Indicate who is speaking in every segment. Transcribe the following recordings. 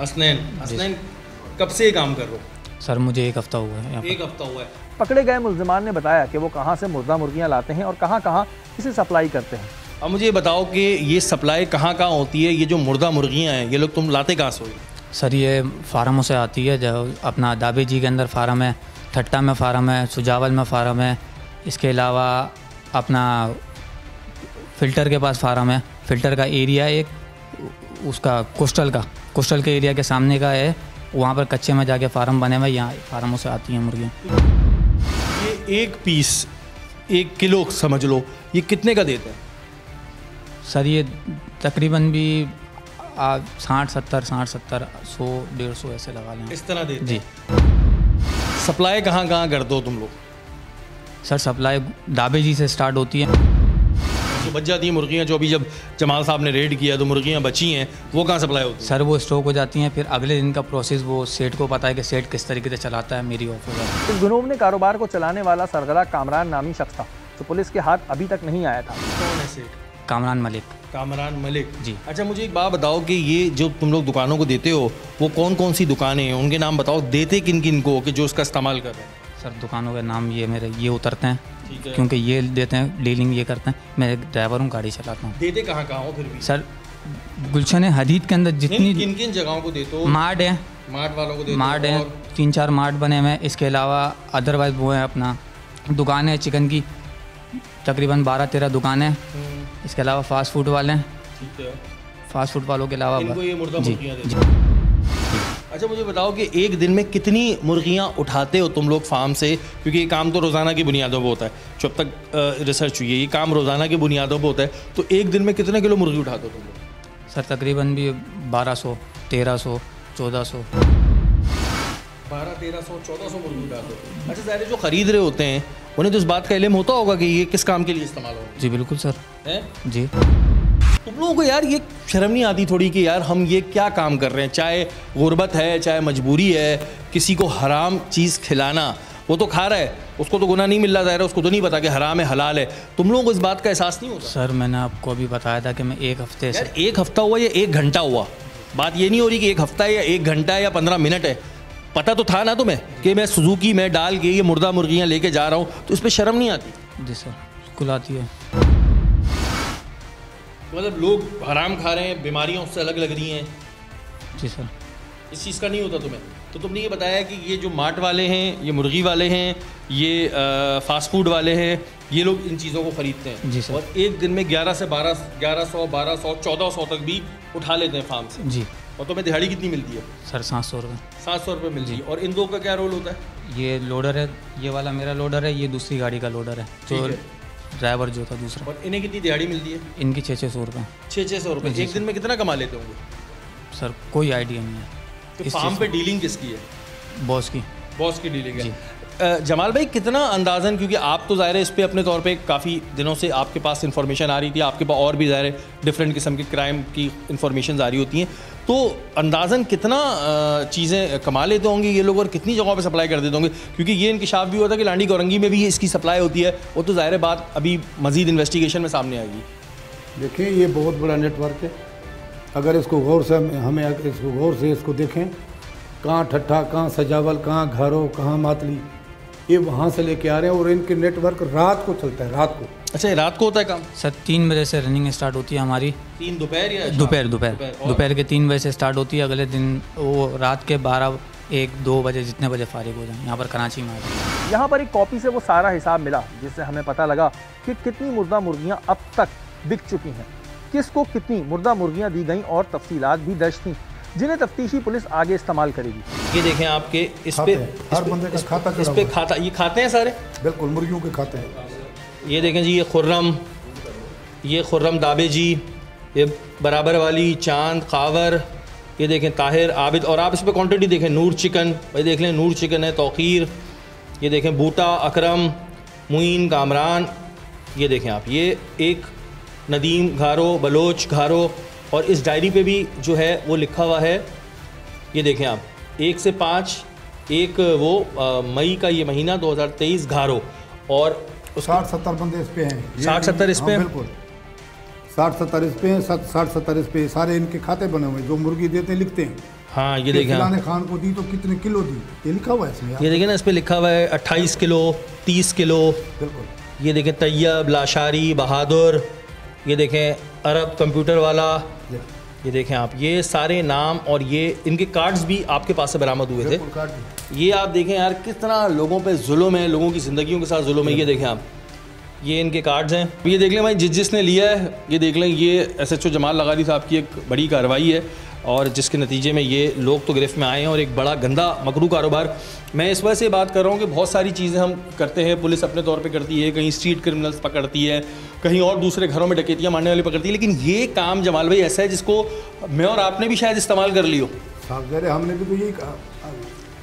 Speaker 1: हसनैन कब से काम कर रहे हो?
Speaker 2: सर मुझे 1 हफ्ता हुआ है।
Speaker 1: 1 हफ्ता हुआ है।
Speaker 3: पकड़े गए मुल्जिमान ने बताया कि वो कहां से मुर्दा मुर्गियां लाते हैं और कहां इसे सप्लाई करते हैं।
Speaker 1: अब मुझे ये बताओ कि ये सप्लाई कहाँ होती है? ये जो मुर्दा मुर्गियाँ हैं ये लोग तुम लाते कहाँ से हो?
Speaker 2: सर ये फार्मों से आती है, जो अपना दाबे जी के अंदर फार्म है, ठट्टा में फार्म है, सुजावल में फार्म है, इसके अलावा अपना फ़िल्टर के पास फार्म है। फ़िल्टर का एरिया एक उसका कोस्टल के एरिया के सामने का है, वहाँ पर कच्चे में जाके फार्म बने हुए, यहाँ फार्मों से आती हैं मुर्गियाँ।
Speaker 1: ये एक पीस 1 किलो समझ लो, ये कितने का देते हैं?
Speaker 2: सर ये तकरीबन भी 60-70 100 150 ऐसे लगा लें।
Speaker 1: इस तरह देते
Speaker 2: जी।
Speaker 1: सप्लाई कहाँ कर दो तुम लोग?
Speaker 2: सर सप्लाई दाबे जी से स्टार्ट होती है।
Speaker 1: जो बच जाती हैं मुर्गियाँ, जो अभी जब जमाल साहब ने रेड किया तो मुर्गियाँ बची हैं, वो कहाँ सप्लाई होती है?
Speaker 2: सर वो स्टॉक हो जाती हैं, फिर अगले दिन का प्रोसेस वो सेठ को पता है कि सेठ किस तरीके से चलाता है। मेरी ऑफर
Speaker 3: इस गुनोवने कारोबार को चलाने वाला सरगना कामरान नामी शख्स था, जो पुलिस के हाथ अभी तक नहीं आया था।
Speaker 1: कौन है सेठ?
Speaker 2: कामरान मलिक
Speaker 1: जी। अच्छा मुझे एक बात बताओ कि ये जो तुम लोग दुकानों को देते हो वो कौन सी दुकानें हैं, उनके नाम बताओ। देते किन को कि जो इसका इस्तेमाल कर रहे हैं?
Speaker 2: सर दुकानों के नाम ये मेरे ये उतरते हैं,
Speaker 1: ठीक है।
Speaker 2: क्योंकि ये देते हैं, डीलिंग ये करते हैं। मैं एक ड्राइवर हूँ, गाड़ी चलाता हूँ।
Speaker 1: देते कहाँ हो फिर भी?
Speaker 2: सर गुलशन हदीद के अंदर जितनी
Speaker 1: किन जगहों को देते हो?
Speaker 2: मार्ट है,
Speaker 1: मार्ट वालों को देते हो?
Speaker 2: मार्ट है, 3-4 मार्ट बने हुए हैं। इसके अलावा अदरवाइज वो है अपना दुकान है चिकन की, तकरीबन 12-13 दुकानें हैं। इसके अलावा फास्ट फूड वाले हैं,
Speaker 1: ठीक है।
Speaker 2: फास्ट फूड वालों के अलावा
Speaker 1: इनको ये मुर्गा
Speaker 2: जी,
Speaker 1: मुर्गियाँ देते
Speaker 2: जी।
Speaker 1: हो। अच्छा मुझे बताओ कि एक दिन में कितनी मुर्गियाँ उठाते हो तुम लोग फार्म से? क्योंकि ये काम तो रोज़ाना की बुनियादों पर होता है, जब तक रिसर्च हुई है ये काम रोज़ाना की बुनियादों पर होता है। तो एक दिन में कितने किलो मुर्गी उठाते हो तुम लोग?
Speaker 2: सर तकरीबन भी 1200, 1300, 1400।
Speaker 1: 1200, 1300, 1400 मुर्गी उठाते हो। अच्छा सारे जो ख़रीद रहे होते हैं उन्हें तो इस बात का इल्म होता होगा कि ये किस काम के लिए इस्तेमाल होगा?
Speaker 2: जी बिल्कुल सर।
Speaker 1: है
Speaker 2: जी।
Speaker 1: तुम लोगों को यार ये शर्म नहीं आती थोड़ी कि यार हम ये क्या काम कर रहे हैं? चाहे गुर्बत है, चाहे मजबूरी है, किसी को हराम चीज़ खिलाना, वो तो खा रहा है, उसको तो गुनाह नहीं मिल रहा, ज़ाहिर है उसको तो नहीं पता कि हराम है हलाल है। तुम लोगों को इस बात का एहसास नहीं होता?
Speaker 2: सर मैंने आपको अभी बताया था कि मैं 1 हफ्ते से
Speaker 1: 1 हफ्ता हुआ या 1 घंटा हुआ, बात ये नहीं हो रही कि 1 हफ्ता है या 1 घंटा है या 15 मिनट है। पता तो था ना तुम्हें कि मैं सुजुकी में डाल के ये मुर्दा मुर्गियाँ लेके जा रहा हूँ, तो इस पर शर्म नहीं आती?
Speaker 2: जी सर बिल्कुल आती है।
Speaker 1: मतलब लोग हराम खा रहे हैं, बीमारियाँ उससे अलग लग रही हैं।
Speaker 2: जी सर।
Speaker 1: इस चीज़ का नहीं होता तुम्हें? तो तुमने ये बताया कि ये जो मार्ट वाले हैं, ये मुर्गी वाले हैं, ये फास्ट फूड वाले हैं, ये लोग इन चीज़ों को ख़रीदते हैं।
Speaker 2: जी सर।
Speaker 1: और एक दिन में 1100 से 1200, 1400 तक भी उठा लेते हैं फार्म से।
Speaker 2: जी।
Speaker 1: और तुम्हें दिहाड़ी कितनी मिलती है?
Speaker 2: सर 700 रुपये।
Speaker 1: 700 रुपये मिलती है। और इन दो का क्या रोल होता है?
Speaker 2: ये लोडर है, ये वाला मेरा लोडर है, ये दूसरी गाड़ी का लोडर है, जो ड्राइवर जो था दूसरा।
Speaker 1: और इन्हें कितनी दिहाड़ी मिलती है?
Speaker 2: इनकी 600 रुपये।
Speaker 1: 600 रुपये। एक दिन में कितना कमा लेते होंगे?
Speaker 2: सर कोई आइडिया नहीं है।
Speaker 1: तो फार्म पे डीलिंग किसकी है?
Speaker 2: बॉस की।
Speaker 1: बॉस की डीलिंग है। जमाल भाई कितना अंदाज़न, क्योंकि आप तो ज़ाहिर है इस पे अपने तौर पे काफ़ी दिनों से आपके पास इन्फॉर्मेशन आ रही थी, आपके पास और भी ज़ाहिर है डिफरेंट किस्म के क्राइम की इन्फॉर्मेशन आ रही होती हैं, तो अंदाज़न कितना चीज़ें कमा लेते होंगे ये लोग और कितनी जगहों पे सप्लाई कर देते होंगे? क्योंकि ये इंकिशाफ भी हुआ था कि लांडी गौरंगी में भी इसकी सप्लाई होती है, वो तो ज़ाहिर बात अभी मज़ीद इन्वेस्टिगेशन में सामने आएगी।
Speaker 4: देखिए ये बहुत बड़ा नेटवर्क है, अगर इसको गौर से हमें इसको गौर से इसको देखें, कहाँ ठट्ठा, कहाँ सजावल, कहाँ घरों, कहाँ मातली, ये वहाँ से लेके आ रहे हैं और इनके नेटवर्क रात को चलता है, रात को।
Speaker 1: अच्छा ये रात को होता है काम?
Speaker 2: सर 3 बजे से रनिंग स्टार्ट होती है हमारी।
Speaker 1: 3 दोपहर या
Speaker 2: दोपहर के 3 बजे से स्टार्ट होती है, अगले दिन वो रात के 12, 1, 2 बजे जितने बजे फारिग हो जाए। यहाँ पर कराची में
Speaker 3: यहाँ पर एक कॉपी से वो सारा हिसाब मिला, जिससे हमें पता लगा कि कितनी मुर्दा मुर्गियाँ अब तक बिक चुकी हैं, किसको कितनी मुर्दा मुर्गियाँ दी गई और तफसीलात भी दर्ज थी, जिन्हें तफ्तीशी पुलिस आगे इस्तेमाल करेगी।
Speaker 1: ये देखें आपके इस पे
Speaker 4: हर बंदे का खाता,
Speaker 1: इस पे खाता, ये खाते हैं सारे?
Speaker 4: बिल्कुल मुर्गियों के खाते हैं।
Speaker 1: ये देखें जी, ये खुर्रम दाबे जी, ये बराबर वाली, चांद, कावर, ये देखें ताहिर, आबिद, और आप इस पर क्वान्टिटी देखें, नूर चिकन, भाई देख लें नूर चिकन है, तौकीर, ये देखें बूटा, अकरम, मुइन, कामरान, ये देखें आप, ये एक नदीम घारो, बलोच घारो, और इस डायरी पे भी जो है वो लिखा हुआ है, ये देखें आप, 1 से 5, एक वो मई का ये महीना 2023 घारो, और
Speaker 4: 60-70 बंदे इस पे हैं।
Speaker 1: 60-70 इस पे?
Speaker 4: हाँ, बिल्कुल 60-70 इस पे हैं, 60-70 इस पे, सारे इनके खाते बने हुए हैं, जो मुर्गी देते हैं लिखते हैं।
Speaker 1: हाँ ये देखें
Speaker 4: फलाने खान को दी तो कितने किलो दी, ये लिखा हुआ है इसमें।
Speaker 1: ये देखें ना, इस पे लिखा हुआ है 28 किलो, 30 किलो।
Speaker 4: बिल्कुल।
Speaker 1: ये देखें तैयब, लाशारी, बहादुर। ये देखें अरब कंप्यूटर वाला। ये देखें आप, ये सारे नाम और ये इनके कार्ड्स भी आपके पास से बरामद हुए थे। ये आप देखें यार किस तरह लोगों पे जुल्म है, लोगों की ज़िंदगियों के साथ जुल्म है। ये देखें आप, ये इनके कार्ड्स हैं। ये देख लें भाई, जिसने लिया है ये देख लें, ये SHO जमाल लगारी साहब की एक बड़ी कार्रवाई है और जिसके नतीजे में ये लोग तो गिरफ्त में आए हैं और एक बड़ा गंदा मकरू कारोबार। मैं इस वजह से बात कर रहा हूँ कि बहुत सारी चीज़ें हम करते हैं, पुलिस अपने तौर पे करती है, कहीं स्ट्रीट क्रिमिनल्स पकड़ती है, कहीं और दूसरे घरों में डकैतियाँ मारने वाले पकड़ती है, लेकिन ये काम जमाल भाई ऐसा है जिसको मैं और आपने भी शायद इस्तेमाल कर लियो।
Speaker 4: हमने भी तो यही कहा,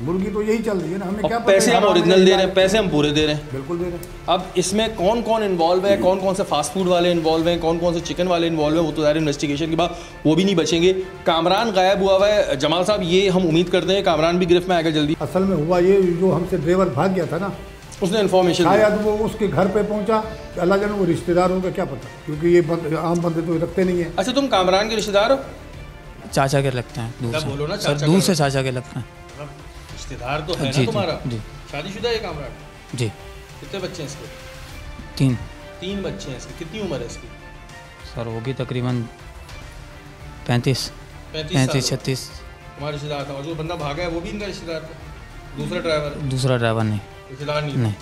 Speaker 4: मुर्गी तो यही चल रही है ना, हमें क्या पता।
Speaker 1: पैसे हम ओरिजिनल दे रहे हैं, पैसे हम पूरे दे रहे हैं।
Speaker 4: बिल्कुल दे रहे हैं।
Speaker 1: अब इसमें कौन कौन इन्वॉल्व है, कौन कौन से फास्ट फूड वाले इन्वॉल्व हैं, कौन कौन से चिकन वाले इन्वॉल्व हैं, वो तो ज़ाहिर इन्वेस्टिगेशन के बाद वो भी नहीं बचेंगे। कामरान गायब हुआ है जमाल साहब, ये हम उम्मीद करते हैं कामरान भी गिरफ्त में आएगा जल्दी।
Speaker 4: असल में हुआ ये, जो हमसे ड्राइवर भाग गया था ना,
Speaker 1: उसने इन्फॉर्मेशन
Speaker 4: शायद वो उसके घर पे पहुंचा, अल्लाह जाने वो रिश्तेदार होगा, क्या पता, क्योंकि ये आम बंदे तो रखते नहीं है।
Speaker 1: अच्छा, तुम कामरान के रिश्तेदार हो?
Speaker 2: चाचा के लगते हैं दूर से।
Speaker 1: बोलो ना,
Speaker 2: सर दूर से चाचा के लगते हैं।
Speaker 1: रिश्तेदार तो है
Speaker 2: जी,
Speaker 1: ना तुम्हारा?
Speaker 2: जी।
Speaker 1: शादीशुदा है कामरान?
Speaker 2: जी।
Speaker 1: कितने बच्चे हैं इसके?
Speaker 2: 3।
Speaker 1: 3 बच्चे हैं इसके। कितनी उम्र है इसकी?
Speaker 2: सर होगी तकरीबन 35 36।
Speaker 1: तुम्हारा रिश्तेदार था और जो बंदा भागा है वो भी इनका रिश्तेदार था? दूसरा ड्राइवर?
Speaker 2: दूसरा ड्राइवर नहीं।
Speaker 1: रिश्तेदार नहीं।